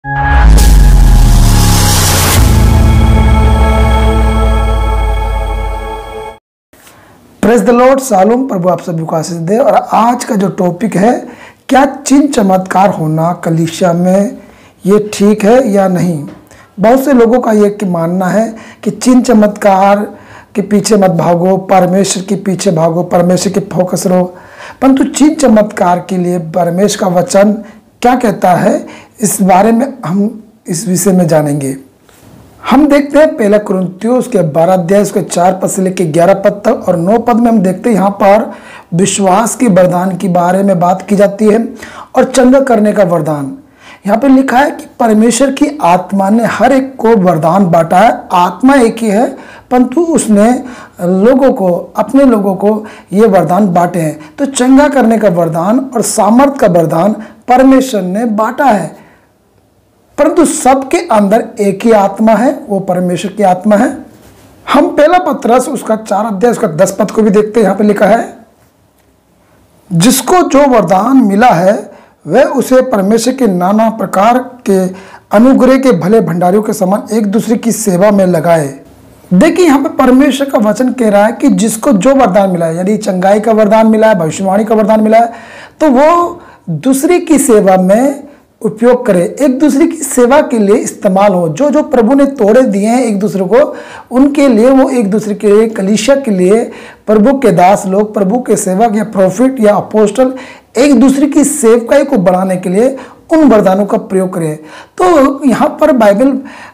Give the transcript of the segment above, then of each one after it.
Praise the Lord. Shalom. प्रभु आप सभी को आशीष दे। और आज का जो टॉपिक है, क्या चिन्ह चमत्कार होना कलीसिया में ये ठीक है या नहीं। बहुत से लोगों का ये मानना है कि चिन्ह चमत्कार के पीछे मत भागो, परमेश्वर के पीछे भागो, परमेश्वर के फोकस रहो। परंतु चिन्ह चमत्कार के लिए परमेश्वर का वचन क्या कहता है, इस बारे में हम इस विषय में जानेंगे। हम देखते हैं पहला कुरिन्थियों उसके 12 अध्याय उसके 4 पद से लेकर 11 पद तक और 9 पद में हम देखते हैं यहाँ पर विश्वास के वरदान के बारे में बात की जाती है और चंगा करने का वरदान। यहाँ पर लिखा है कि परमेश्वर की आत्मा ने हर एक को वरदान बांटा है। आत्मा एक ही है, परंतु उसने अपने लोगों को ये वरदान बांटे हैं। तो चंगा करने का वरदान और सामर्थ का वरदान परमेश्वर ने बांटा है, परंतु सबके अंदर एक ही आत्मा है, वो परमेश्वर की आत्मा है। हम पहला पत्रस उसका 4 अध्याय उसका 10 पद को भी देखते हैं। यहाँ पे लिखा है, जिसको जो वरदान मिला है वह उसे परमेश्वर के नाना प्रकार के अनुग्रह के भले भंडारियों के समान एक दूसरे की सेवा में लगाए। देखिए यहाँ पे परमेश्वर का वचन कह रहा है कि जिसको जो वरदान मिला है, यदि चंगाई का वरदान मिला है, भविष्यवाणी का वरदान मिला है, तो वो दूसरे की सेवा में उपयोग करे, एक दूसरे की सेवा के लिए इस्तेमाल हो। जो जो प्रभु ने तोड़े दिए हैं एक दूसरे को, उनके लिए वो एक दूसरे के लिए, कलीसिया के लिए, प्रभु के दास लोग, प्रभु के सेवक या प्रोफिट या अपोस्टल एक दूसरे की सेवकाई को बढ़ाने के लिए उन वरदानों का प्रयोग करें। तो यहाँ पर बाइबल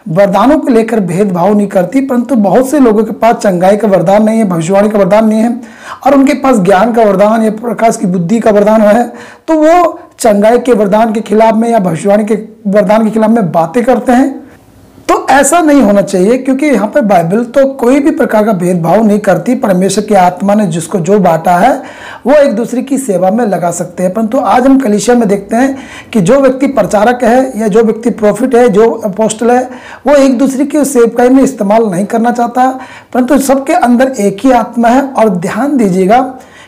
वरदानों को लेकर भेदभाव नहीं करती, परंतु बहुत से लोगों के पास चंगाई का वरदान नहीं है, भविष्यवाणी का वरदान नहीं है और उनके पास ज्ञान का वरदान या प्रकाश की बुद्धि का वरदान है, तो वो चंगाई के वरदान के खिलाफ में या भविष्यवाणी के वरदान के खिलाफ में बातें करते हैं। तो ऐसा नहीं होना चाहिए, क्योंकि यहाँ पर बाइबल तो कोई भी प्रकार का भेदभाव नहीं करती। परमेश्वर की आत्मा ने जिसको जो बांटा है वो एक दूसरे की सेवा में लगा सकते हैं। परंतु आज हम कलीसिया में देखते हैं कि जो व्यक्ति प्रचारक है या जो व्यक्ति प्रॉफिट है, जो अपोस्टल है, वो एक दूसरे की सेवकाई में इस्तेमाल नहीं करना चाहता, परंतु सबके अंदर एक ही आत्मा है। और ध्यान दीजिएगा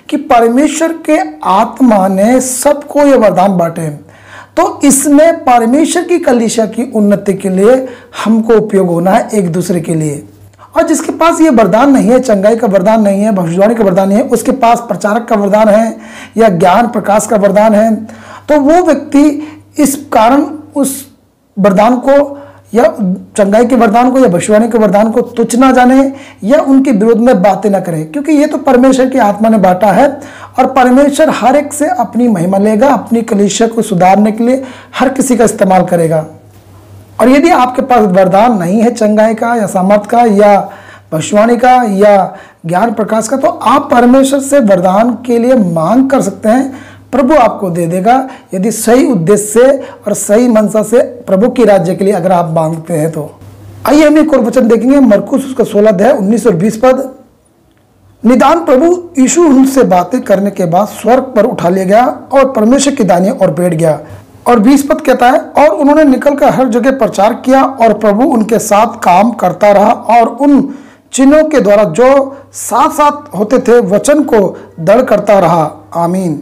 कि परमेश्वर के आत्मा ने सबको ये वरदान बांटे हैं, तो इसमें परमेश्वर की कलीसिया की उन्नति के लिए हमको उपयोग होना है एक दूसरे के लिए। और जिसके पास ये वरदान नहीं है, चंगाई का वरदान नहीं है, भविष्यवाणी का वरदान नहीं है, उसके पास प्रचारक का वरदान है या ज्ञान प्रकाश का वरदान है, तो वो व्यक्ति इस कारण उस वरदान को या चंगाई के वरदान को या भविष्यवाणी के वरदान को तुच्छ ना जाने या उनके विरोध में बातें ना करें, क्योंकि ये तो परमेश्वर की आत्मा ने बांटा है और परमेश्वर हर एक से अपनी महिमा लेगा, अपनी कलीसिया को सुधारने के लिए हर किसी का इस्तेमाल करेगा। और यदि आपके पास वरदान नहीं है चंगाई का या सामर्थ का या भविष्यवाणी का या ज्ञान प्रकाश का, तो आप परमेश्वर से वरदान के लिए मांग कर सकते हैं, प्रभु आपको दे देगा, यदि सही उद्देश्य से और सही मनसा से प्रभु की राज्य के लिए अगर आप मांगते हैं तो। आइए हम एक और वचन देखेंगे, मरकुस उसका 16 अध्याय 19 और 20 पद। निदान प्रभु यीशु उनसे बातें करने के बाद स्वर्ग पर उठा लिया गया और परमेश्वर की दाहिनी ओर बैठ गया। और 20 पद कहता है, और उन्होंने निकलकर हर जगह प्रचार किया और प्रभु उनके साथ काम करता रहा और उन चिन्हों के द्वारा जो साथ साथ होते थे वचन को दृढ़ करता रहा। आमीन।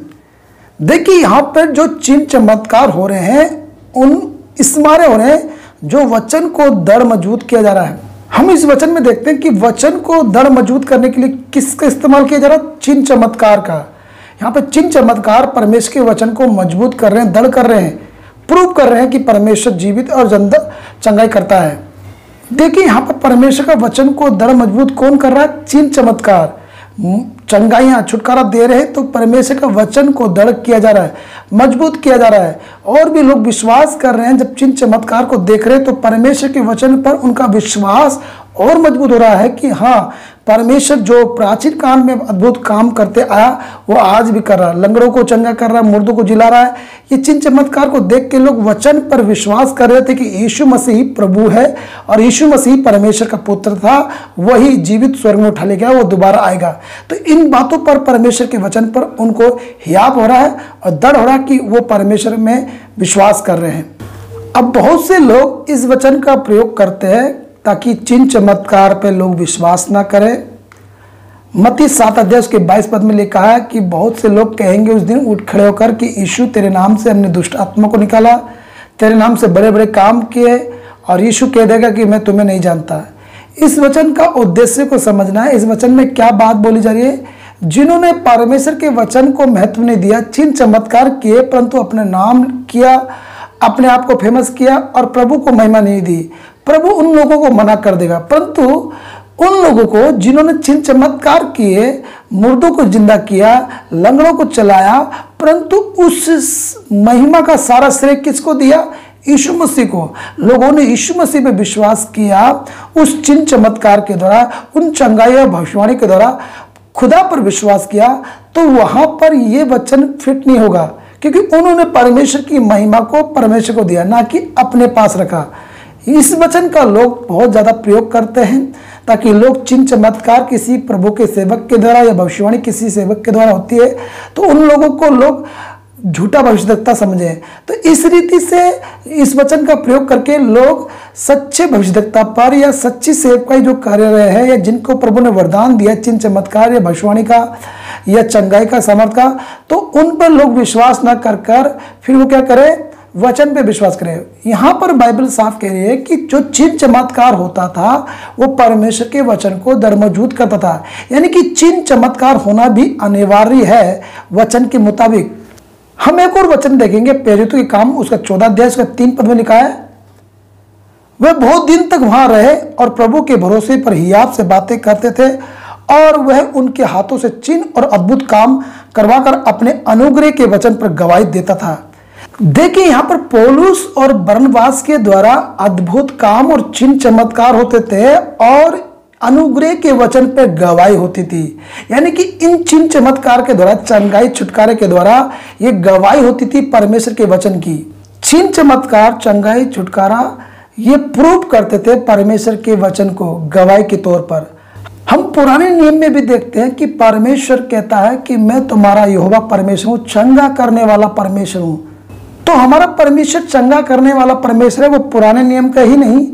देखिए यहाँ पर जो चिन्ह चमत्कार हो रहे हैं उन इस मारे हो रहे हैं जो वचन को दृढ़ मजबूत किया जा रहा है। हम इस वचन में देखते हैं कि वचन को दृढ़ मजबूत करने के लिए किसका इस्तेमाल किया जा रहा है, चिन्ह चमत्कार का। यहाँ पर चिन्ह चमत्कार परमेश्वर के वचन को मजबूत कर रहे हैं, दृढ़ कर रहे हैं, प्रूव कर रहे हैं कि परमेश्वर जीवित और चंगाई करता है। देखिए यहाँ पर परमेश्वर का वचन को दृढ़ मजबूत कौन कर रहा है, चिन्ह चमत्कार, चंगाइयाँ, छुटकारा दे रहे हैं, तो परमेश्वर का वचन को दृढ़ किया जा रहा है, मजबूत किया जा रहा है। और भी लोग विश्वास कर रहे हैं, जब चिन्ह चमत्कार को देख रहे हैं तो परमेश्वर के वचन पर उनका विश्वास और मजबूत हो रहा है कि हाँ, परमेश्वर जो प्राचीन काल में अद्भुत काम करते आया वो आज भी कर रहा है, लंगड़ों को चंगा कर रहा है, मुर्दों को जिला रहा है। ये चिन्ह चमत्कार को देख के लोग वचन पर विश्वास कर रहे थे कि यीशु मसीह प्रभु है और यीशु मसीह परमेश्वर का पुत्र था, वही जीवित स्वर्ग में उठा ले गया, वो दोबारा आएगा। तो इन बातों पर परमेश्वर के वचन पर उनको हियाब हो रहा है और दृढ़ हो रहा है कि वो परमेश्वर में विश्वास कर रहे हैं। अब बहुत से लोग इस वचन का प्रयोग करते हैं ताकि चिन्ह चमत्कार पे लोग विश्वास ना करें। मत्ती 7 अध्याय के 22 पद में लिखा है कि बहुत से लोग कहेंगे उस दिन उठ खड़े होकर कि यीशु तेरे नाम से हमने दुष्ट आत्मा को निकाला, तेरे नाम से बड़े बड़े काम किए, और यीशु कह देगा कि मैं तुम्हें नहीं जानता। इस वचन का उद्देश्य को समझना है। इस वचन में क्या बात बोली जा रही है? जिन्होंने परमेश्वर के वचन को महत्व नहीं दिया, चिन्ह चमत्कार किए परंतु अपने नाम किया, अपने आप को फेमस किया और प्रभु को महिमा नहीं दी, प्रभु उन लोगों को मना कर देगा। परंतु उन लोगों को जिन्होंने चिन्ह चमत्कार किए, मुर्दों को जिंदा किया, लंगड़ों को चलाया, परंतु उस महिमा का सारा श्रेय किसको दिया? यीशु मसीह को। लोगों ने यीशु मसीह पे विश्वास किया, उस चिन्ह चमत्कार के द्वारा, उन चंगाई और भविष्यवाणी के द्वारा खुदा पर विश्वास किया, तो वहां पर यह वचन फिट नहीं होगा, क्योंकि उन्होंने परमेश्वर की महिमा को परमेश्वर को दिया, ना कि अपने पास रखा। इस वचन का लोग बहुत ज्यादा प्रयोग करते हैं ताकि लोग चिन्ह चमत्कार किसी प्रभु के सेवक के द्वारा या भविष्यवाणी किसी सेवक के द्वारा होती है तो उन लोगों को लोग झूठा भविष्यवक्ता समझे। तो इस रीति से इस वचन का प्रयोग करके लोग सच्चे भविष्यवक्ता पर या सच्ची सेवकाई जो कर रहे हैं या जिनको प्रभु ने वरदान दिया चिन्ह चमत्कार या भविष्यवाणी का या चंगाई का सामर्थ का, तो उन पर लोग विश्वास न कर कर फिर वो क्या करें? वचन पे विश्वास करें। यहाँ पर बाइबल साफ कह रही है कि जो चिन्ह चमत्कार होता था वो परमेश्वर के वचन को दरमजूद करता था, यानी कि चिन्ह चमत्कार होना भी अनिवार्य है वचन के मुताबिक। हम एक और वचन देखेंगे, प्रेरितों के काम उसका 14 अध्याय उसका 3 पद में लिखा है, वे बहुत दिन तक वहां रहे और प्रभु के भरोसे पर हियाव से बातें करते थे और वह उनके हाथों से चिन्ह और अद्भुत काम करवाकर अपने अनुग्रह के वचन पर गवाही देता था। देखिए यहाँ पर पौलुस और बरनबास के द्वारा अद्भुत काम और चिन्ह चमत्कार होते थे और अनुग्रह के वचन पर गवाही होती थी, यानी कि इन चिन्ह चमत्कार के द्वारा, चंगाई छुटकारे के द्वारा ये गवाही होती थी परमेश्वर के वचन की। चिन्ह चमत्कार, चंगाई, छुटकारा ये प्रूव करते थे परमेश्वर के वचन को गवाही के तौर पर। हम पुराने नियम में भी देखते हैं कि परमेश्वर कहता है कि मैं तुम्हारा यहोवा परमेश्वर हूँ, चंगा करने वाला परमेश्वर हूँ। तो हमारा परमेश्वर चंगा करने वाला परमेश्वर है, वो पुराने नियम का ही नहीं,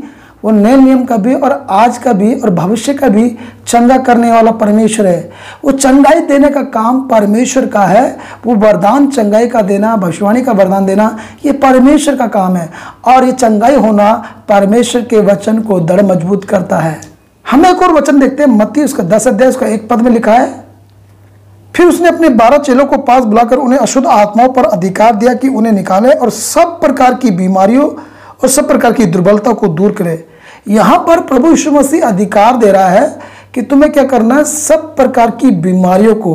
वो नए नियम का भी और आज का भी और भविष्य का भी चंगा करने वाला परमेश्वर है। वो चंगाई देने का काम परमेश्वर का है। वो वरदान चंगाई का देना, भविष्यवाणी का वरदान देना, ये परमेश्वर का काम है और ये चंगाई होना परमेश्वर के वचन को दृढ़ मजबूत करता है। हम एक और वचन देखते हैं, मत्ती उसका 10 अध्याय उसका 1 पद में लिखा है, फिर उसने अपने 12 चेलों को पास बुलाकर उन्हें अशुद्ध आत्माओं पर अधिकार दिया कि उन्हें निकाले और सब प्रकार की बीमारियों और सब प्रकार की दुर्बलता को दूर करे। यहाँ पर प्रभु यीशु मसीह अधिकार दे रहा है कि तुम्हें क्या करना है? सब प्रकार की बीमारियों को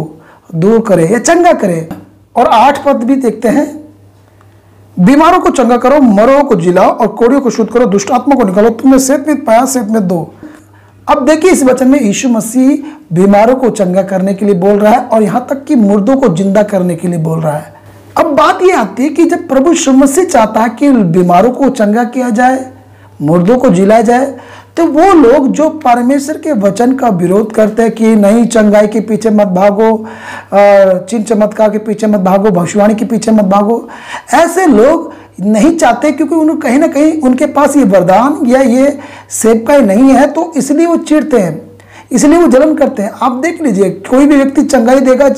दूर करे या चंगा करे। और 8 पद भी देखते हैं, बीमारों को चंगा करो, मरों को जिलाओ और कोड़ियों को शुद्ध करो, दुष्ट आत्मा को निकालो, तुमने सेहत में पाया सेहत में दो। अब देखिए इस वचन में यीशु मसीह बीमारों को चंगा करने के लिए बोल रहा है और यहाँ तक कि मुर्दों को जिंदा करने के लिए बोल रहा है। अब बात यह आती है कि जब प्रभु यीशु मसीह चाहता है कि बीमारों को चंगा किया जाए, मुर्दों को जिलाया जाए, तो वो लोग जो परमेश्वर के वचन का विरोध करते हैं कि नहीं, चंगाई के पीछे मत भागो, चिन्ह चमत्कार के पीछे मत भागो, भविष्यवाणी के पीछे मत भागो, ऐसे लोग नहीं चाहते क्योंकि उन्हें कहीं ना कहीं उनके पास ये वरदान या ये सेवकाई नहीं है, तो इसलिए वो चिढ़ते हैं, इसलिए वो जलन करते हैं। आप देख लीजिए, कोई भी व्यक्ति चंगाई देगा,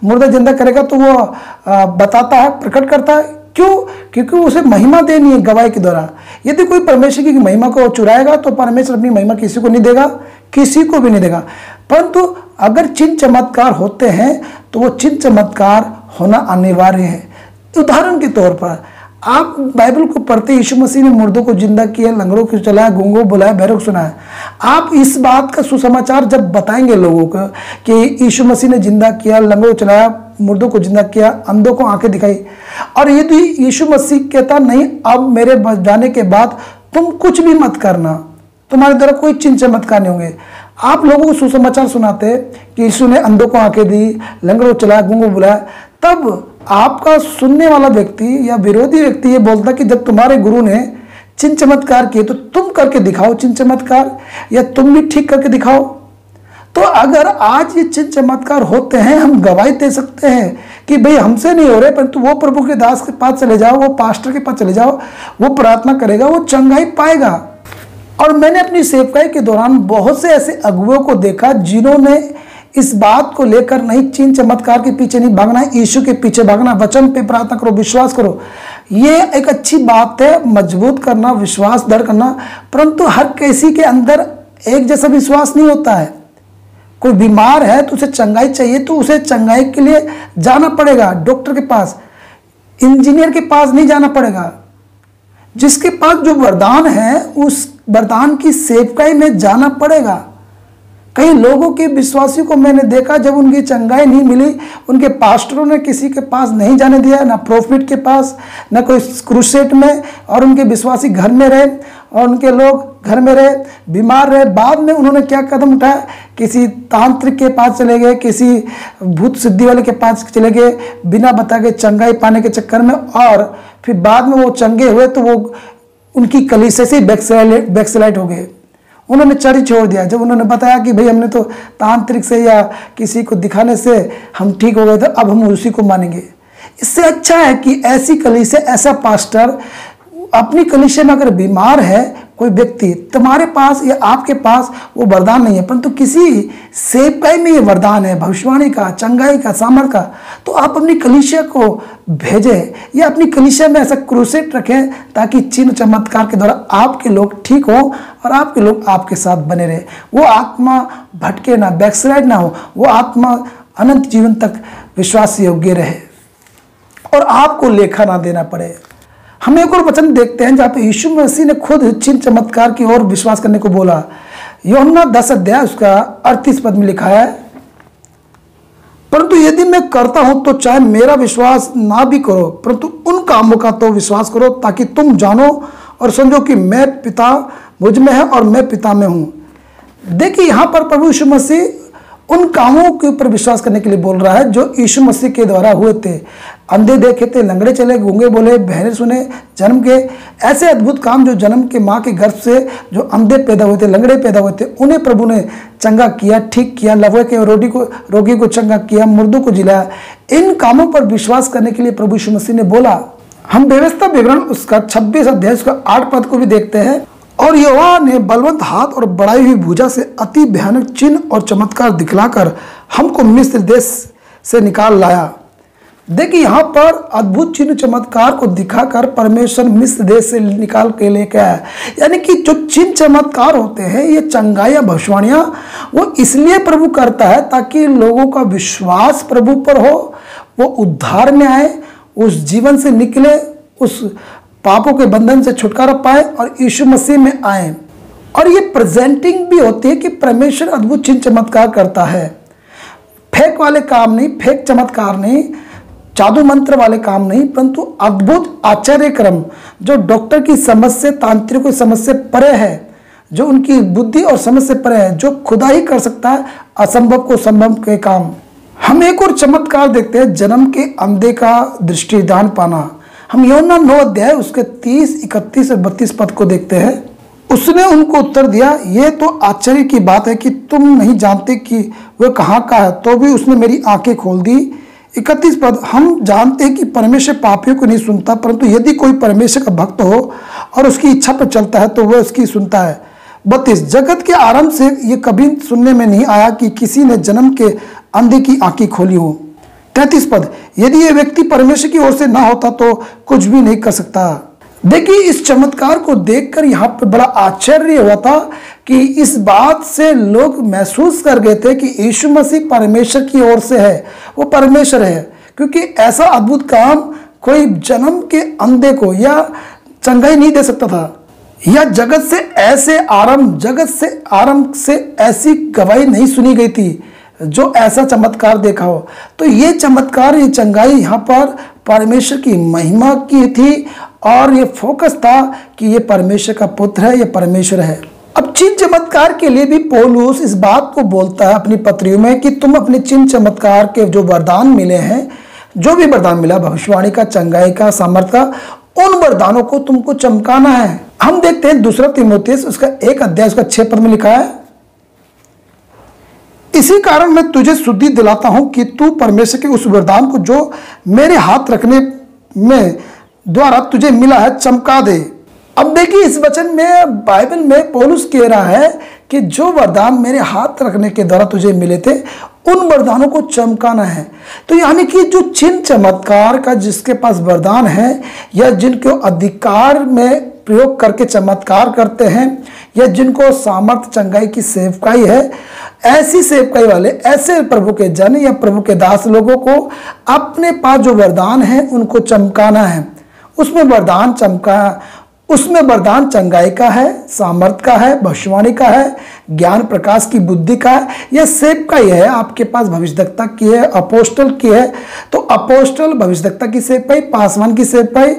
मुर्दा जिंदा करेगा तो वो बताता है, प्रकट करता है। क्यों? क्योंकि उसे महिमा देनी है गवाही के द्वारा। यदि कोई परमेश्वर की महिमा को चुराएगा तो परमेश्वर अपनी महिमा किसी को नहीं देगा, किसी को भी नहीं देगा। परंतु अगर चिन्ह चमत्कार होते हैं तो वो चिन्ह चमत्कार होना अनिवार्य है। उदाहरण के तौर पर आप बाइबल को पढ़ते, यीशु मसीह ने मुर्दों को जिंदा किया, लंगड़ों को चलाया, गूंगों बुलाया, बहरों को सुनाया। आप इस बात का सुसमाचार जब बताएंगे लोगों को कि यीशु मसीह ने जिंदा किया, लंगड़ों को चलाया, मुर्दों को जिंदा किया, अंधों को आंखें दिखाई, और यदि यीशु मसीह कहता नहीं अब मेरे जाने के बाद तुम कुछ भी मत करना, तुम्हारे द्वारा कोई चिन्ह चमत्कार नहीं होंगे, आप लोगों को सुसमाचार सुनाते कि यीशु ने अंधों को आंखें दी, लंगड़ों को चलाया, गूंगों बुलाया, तब आपका सुनने वाला व्यक्ति या विरोधी व्यक्ति ये बोलता कि जब तुम्हारे गुरु ने चिन्ह चमत्कार किए तो तुम करके दिखाओ चिन्ह चमत्कार, या तुम भी ठीक करके दिखाओ। तो अगर आज ये चिन्ह चमत्कार होते हैं, हम गवाही दे सकते हैं कि भाई हमसे नहीं हो रहे, परंतु वो प्रभु के दास के पास चले जाओ, वो पास्टर के पास चले जाओ, वो प्रार्थना करेगा, वो चंगाई पाएगा। और मैंने अपनी सेवकाई के दौरान बहुत से ऐसे अगुओं को देखा जिन्होंने इस बात को लेकर नहीं चिन्ह चमत्कार के पीछे नहीं भागना है, यीशु के पीछे भागना, वचन पे प्रार्थना करो, विश्वास करो, ये एक अच्छी बात है, मजबूत करना, विश्वास दृढ़ करना, परंतु हर किसी के अंदर एक जैसा विश्वास नहीं होता है। कोई बीमार है तो उसे चंगाई चाहिए, तो उसे चंगाई के लिए जाना पड़ेगा डॉक्टर के पास, इंजीनियर के पास नहीं जाना पड़ेगा। जिसके पास जो वरदान है उस वरदान की सेवकाई में जाना पड़ेगा। कई लोगों के विश्वासी को मैंने देखा, जब उनकी चंगाई नहीं मिली, उनके पास्टरों ने किसी के पास नहीं जाने दिया, ना प्रॉफिट के पास, ना कोई क्रूसेट में, और उनके विश्वासी घर में रहे और उनके लोग घर में रहे, बीमार रहे। बाद में उन्होंने क्या कदम उठाया, किसी तांत्रिक के पास चले गए, किसी भूत सिद्धि वाले के पास चले गए, बिना बता के चंगाई पाने के चक्कर में, और फिर बाद में वो चंगे हुए तो वो उनकी कलीसिया से बैकस्लाइड हो गए। उन्होंने चर्च छोड़ दिया। जब उन्होंने बताया कि भाई हमने तो तांत्रिक से या किसी को दिखाने से हम ठीक हो गए थे, अब हम उसी को मानेंगे। इससे अच्छा है कि ऐसी कलीसिया, ऐसा पास्टर अपनी कलीसिया में अगर बीमार है कोई व्यक्ति, तुम्हारे पास या आपके पास वो वरदान नहीं है, परंतु किसी सेवकाई में ये वरदान है, भविष्यवाणी का, चंगाई का, सामर्थ का, तो आप अपनी कलीसिया को भेजें या अपनी कलीसिया में ऐसा क्रूसेट रखें ताकि चिन्ह चमत्कार के द्वारा आपके लोग ठीक हो और आपके लोग आपके साथ बने रहे। वो आत्मा भटके ना, बैकस्लाइड ना हो, वो आत्मा अनंत जीवन तक विश्वास योग्य रहे और आपको लेखा ना देना पड़े। हम एक और वचन देखते हैं जहाँ पे यीशु मसीह ने खुद चिन्ह चमत्कार की ओर विश्वास करने को बोला। यूहन्ना 10 अध्याय उसका 38 पद में लिखा है, परंतु यदि मैं करता हूं तो चाहे मेरा विश्वास ना भी करो, परंतु उन कामों का तो विश्वास करो ताकि तुम जानो और समझो कि मैं पिता मुझ में है और मैं पिता में हूं। देखिए यहाँ पर प्रभु यीशु मसीह उन कामों के ऊपर विश्वास करने के लिए बोल रहा है जो यीशु मसीह के द्वारा हुए थे। अंधे देखे थे, लंगड़े चले, गूंगे बोले, बहरे सुने, जन्म के ऐसे अद्भुत काम जो जन्म के माँ के गर्भ से जो अंधे पैदा हुए थे, लंगड़े पैदा हुए थे, उन्हें प्रभु ने चंगा किया, ठीक किया, लवे के रोगी को चंगा किया, मुर्दों को जिलाया। इन कामों पर विश्वास करने के लिए प्रभु यीशु मसीह ने बोला। हम व्यवस्था विवरण उसका 26 अध्याय उसका 8 पद को भी देखते हैं। और यहोवा ने बलवंत हाथ और बढ़ाई हुई भुजा से अति भयानक चिन्ह और चमत्कार दिखलाकर हमको मिस्र देश से निकाल लाया। देखिए यहाँ पर अद्भुत चिन्ह चमत्कार को दिखाकर परमेश्वर मिस्र देश से निकाल के लेके आया। यानी कि जो चिन्ह चमत्कार होते हैं, ये चंगाइयाँ, भविष्यवाणियाँ, वो इसलिए प्रभु करता है ताकि लोगों का विश्वास प्रभु पर हो, वो उद्धार में आए, उस जीवन से निकले, उस पापों के बंधन से छुटकारा पाए और यीशु मसीह में आए। और ये प्रेजेंटिंग भी होती है कि परमेश्वर अद्भुत चिन्ह चमत्कार करता है। फेक वाले काम नहीं, फेक चमत्कार नहीं, जादू मंत्र वाले काम नहीं, परंतु अद्भुत आश्चर्य क्रम जो डॉक्टर की समझ से, तांत्रिकों की समझ से परे है, जो उनकी बुद्धि और समझ से परे है, जो खुदा ही कर सकता है असंभव को संभव के काम। हम एक और चमत्कार देखते हैं, जन्म के अंधे का दृष्टिदान पाना। हम यूहन्ना 9 अध्याय उसके 30, 31 और 32 पद को देखते हैं। उसने उनको उत्तर दिया, ये तो आश्चर्य की बात है कि तुम नहीं जानते कि वह कहाँ का है, तो भी उसने मेरी आंखें खोल दी। 31 पद, हम जानते हैं कि परमेश्वर पापियों को नहीं सुनता, परंतु यदि कोई परमेश्वर का भक्त हो और उसकी इच्छा पर चलता है तो वह उसकी सुनता है। 32, जगत के आरंभ से ये कभी सुनने में नहीं आया कि किसी ने जन्म के अंधे की आंखें खोली हो। 33 पद, यदि ये व्यक्ति परमेश्वर की ओर से ना होता तो कुछ भी नहीं कर सकता। देखिए इस चमत्कार को देखकर यहाँ पर बड़ा आश्चर्य हुआ था कि इस बात से लोग महसूस कर गए थे कि यीशु मसीह परमेश्वर की ओर से है, वो परमेश्वर है, क्योंकि ऐसा अद्भुत काम कोई जन्म के अंधे को या चंगाई नहीं दे सकता था, या जगत से आरंभ से ऐसी गवाही नहीं सुनी गई थी जो ऐसा चमत्कार देखा हो। तो ये चमत्कार, ये चंगाई यहाँ पर परमेश्वर की महिमा की थी और ये फोकस था कि ये परमेश्वर का पुत्र है, ये परमेश्वर है। अब चिन्ह चमत्कार के लिए भी पौलुस इस बात को बोलता है अपनी पत्रियों में कि तुम अपने चिन्ह चमत्कार के जो वरदान मिले हैं, जो भी वरदान मिला, भविष्यवाणी का, चंगाई का, सामर्थ का, उन वरदानों को तुमको चमकाना है। हम देखते हैं 2 तीमुथियुस उसका 1 अध्याय उसका 6 पद में लिखा है, इसी कारण मैं तुझे शुद्धि दिलाता हूं कि तू परमेश्वर के उस वरदान को जो मेरे हाथ रखने में द्वारा तुझे मिला है चमका दे। अब देखिए इस वचन में बाइबल में पौलुस कह रहा है कि जो वरदान मेरे हाथ रखने के द्वारा तुझे मिले थे उन वरदानों को चमकाना है। तो यानी कि जो चिन्ह चमत्कार का जिसके पास वरदान है या जिनको अधिकार में प्रयोग करके चमत्कार करते हैं या जिनको सामर्थ चंगाई की सेवकाई है, ऐसी सेवकाई वाले ऐसे प्रभु के जन या प्रभु के दास लोगों को अपने पास जो वरदान है उनको चमकाना है। उसमें वरदान चंगाई का है, सामर्थ का है, भविष्यवाणी का है, ज्ञान प्रकाश की बुद्धि का है, यह सेवकाई है। आपके पास भविष्यद्वक्ता की है, अपोस्टल की है, तो अपोस्टल भविष्यद्वक्ता की सेवकाई, पासवान की सेवकाई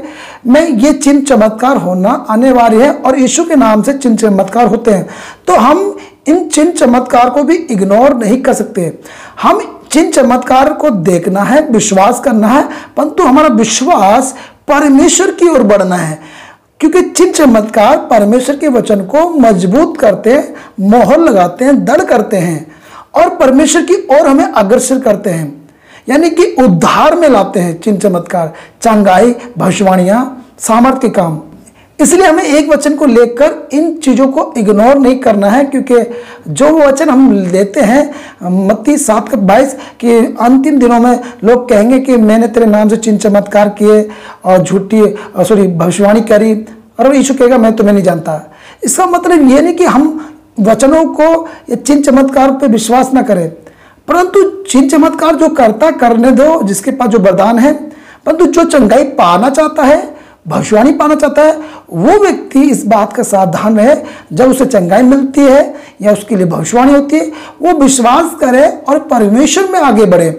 में ये चिन्ह चमत्कार होना अनिवार्य है और यीशु के नाम से चिन्ह चमत्कार होते हैं। तो हम इन चिन्ह चमत्कार को भी इग्नोर नहीं कर सकते। हम चिन्ह चमत्कार को देखना है, विश्वास करना है, परंतु हमारा विश्वास परमेश्वर की ओर बढ़ना है, क्योंकि चिन्ह चमत्कार परमेश्वर के वचन को मजबूत करते हैं, मोहर लगाते हैं, दृढ़ करते हैं और परमेश्वर की ओर हमें अग्रसर करते हैं, यानी कि उद्धार में लाते हैं। चिन्ह चमत्कार, चंगाई, भविष्यवाणियां, सामर्थ के काम। इसलिए हमें एक वचन को लेकर इन चीज़ों को इग्नोर नहीं करना है, क्योंकि जो वचन हम लेते हैं मत्ती 7:22 कि अंतिम दिनों में लोग कहेंगे कि मैंने तेरे नाम से चिन्ह चमत्कार किए और भविष्यवाणी करी, और यीशु कहेगा मैं तुम्हें नहीं जानता। इसका मतलब ये नहीं कि हम वचनों को या चिन्ह चमत्कार पर विश्वास ना करें, परंतु चिन्ह चमत्कार जो करता करने दो, जिसके पास जो वरदान है। परंतु जो चंगाई पाना चाहता है, भविष्यवाणी पाना चाहता है, वो व्यक्ति इस बात का सावधान रहे, जब उसे चंगाई मिलती है या उसके लिए भविष्यवाणी होती है, वो विश्वास करे और परमेश्वर में आगे बढ़े।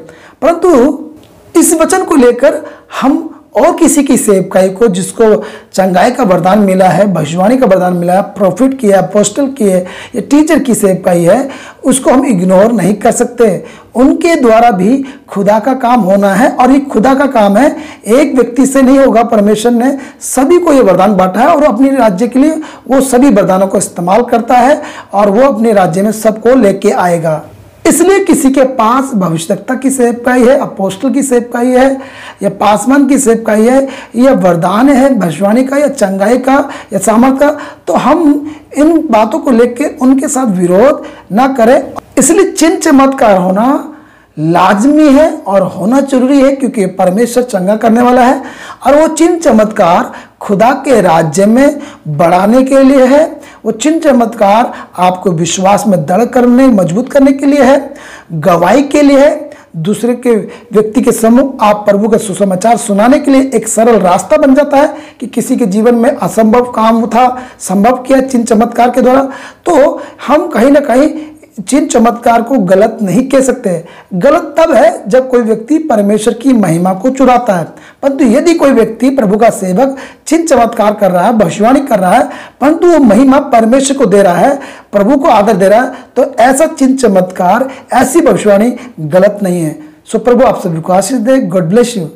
परंतु इस वचन को लेकर हम और किसी की सेवकाई को, जिसको चंगाई का वरदान मिला है, भविष्यवाणी का वरदान मिला है, प्रॉफिट की है, अपोस्टल की है या टीचर की सेवकाई है, उसको हम इग्नोर नहीं कर सकते। उनके द्वारा भी खुदा का काम होना है और ये खुदा का काम है, एक व्यक्ति से नहीं होगा। परमेश्वर ने सभी को ये वरदान बांटा है और अपने राज्य के लिए वो सभी वरदानों को इस्तेमाल करता है और वो अपने राज्य में सबको लेके आएगा। इसलिए किसी के पास भविष्यद्वक्ता की सेवकाई है, अपोस्टल की सेवकाई है या पासवान की सेवकाई है या वरदान है भविष्यवाणी का या चंगाई का या सामर्थ का, तो हम इन बातों को लेकर उनके साथ विरोध ना करें। इसलिए चिन्ह चमत्कार होना लाजमी है और होना जरूरी है, क्योंकि परमेश्वर चंगा करने वाला है और वो चिन्ह चमत्कार खुदा के राज्य में बढ़ाने के लिए है। वो चिन्ह चमत्कार आपको विश्वास में दृढ़ करने, मजबूत करने के लिए है, गवाही के लिए है, दूसरे के व्यक्ति के सम्मुख आप प्रभु का सुसमाचार सुनाने के लिए एक सरल रास्ता बन जाता है कि किसी के जीवन में असंभव काम था, संभव किया चिन्ह चमत्कार के द्वारा। तो हम कहीं ना कहीं चिन्ह चमत्कार को गलत नहीं कह सकते। गलत तब है जब कोई व्यक्ति परमेश्वर की महिमा को चुराता है। परंतु यदि कोई व्यक्ति प्रभु का सेवक चिन्ह चमत्कार कर रहा है, भविष्यवाणी कर रहा है, परंतु वो महिमा परमेश्वर को दे रहा है, प्रभु को आदर दे रहा है, तो ऐसा चिन्ह चमत्कार, ऐसी भविष्यवाणी गलत नहीं है। सो प्रभु आप सभी को आशीष दे। God bless you.